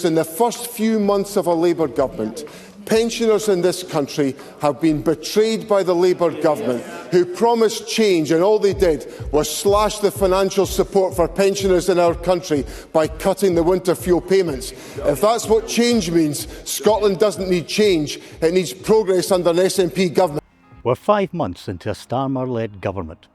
In the first few months of a Labour government, pensioners in this country have been betrayed by the Labour government, who promised change, and all they did was slash the financial support for pensioners in our country by cutting the winter fuel payments. If that's what change means, Scotland doesn't need change, it needs progress under an SNP government. We're 5 months into a Starmer-led government,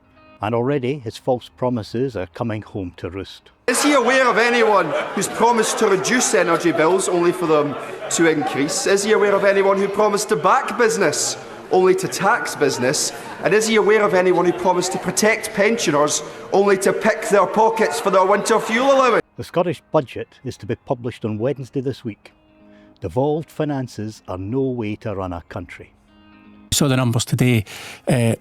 and already his false promises are coming home to roost. Is he aware of anyone who's promised to reduce energy bills only for them to increase? Is he aware of anyone who promised to back business only to tax business? And is he aware of anyone who promised to protect pensioners only to pick their pockets for their winter fuel allowance? The Scottish budget is to be published on Wednesday this week. Devolved finances are no way to run a country. Saw the numbers today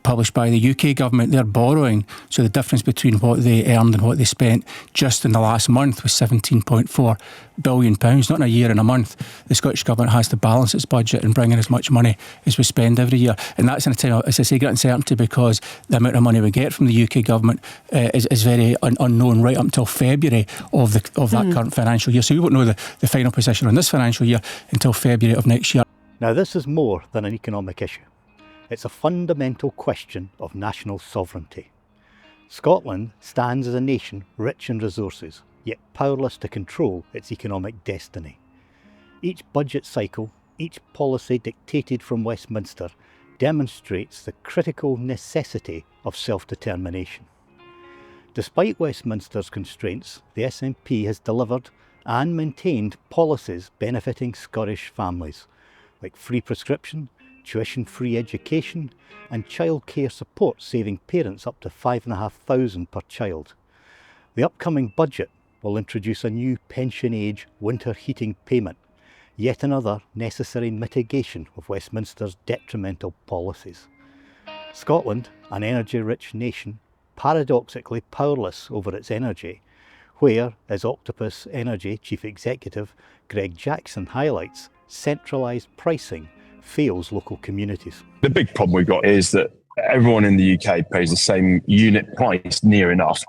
published by the UK government. They're borrowing, so the difference between what they earned and what they spent just in the last month was £17.4 billion. Not in a year, in a month. The Scottish government has to balance its budget and bring in as much money as we spend every year, and that's in a time, as I say, great uncertainty, because the amount of money we get from the UK government is very unknown right up until February of that current financial year. So we won't know the final position on this financial year until February of next year. Now, this is more than an economic issue. It's a fundamental question of national sovereignty. Scotland stands as a nation rich in resources, yet powerless to control its economic destiny. Each budget cycle, each policy dictated from Westminster, demonstrates the critical necessity of self-determination. Despite Westminster's constraints, the SNP has delivered and maintained policies benefiting Scottish families, like free prescription, tuition-free education and childcare support, saving parents up to £5,500 per child. The upcoming budget will introduce a new pension age winter heating payment, yet another necessary mitigation of Westminster's detrimental policies. Scotland, an energy-rich nation, paradoxically powerless over its energy, where, as Octopus Energy Chief Executive Greg Jackson highlights, centralised pricing fails local communities. The big problem we've got is that everyone in the UK pays the same unit price near enough,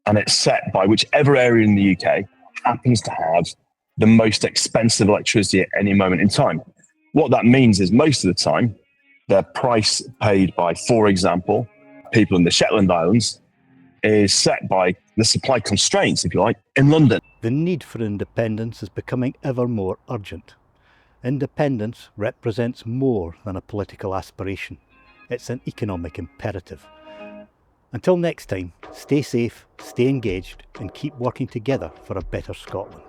and it's set by whichever area in the UK happens to have the most expensive electricity at any moment in time. What that means is most of the time, the price paid by, for example, people in the Shetland Islands is set by the supply constraints, if you like, in London. The need for independence is becoming ever more urgent. Independence represents more than a political aspiration. It's an economic imperative. Until next time, stay safe, stay engaged, and keep working together for a better Scotland.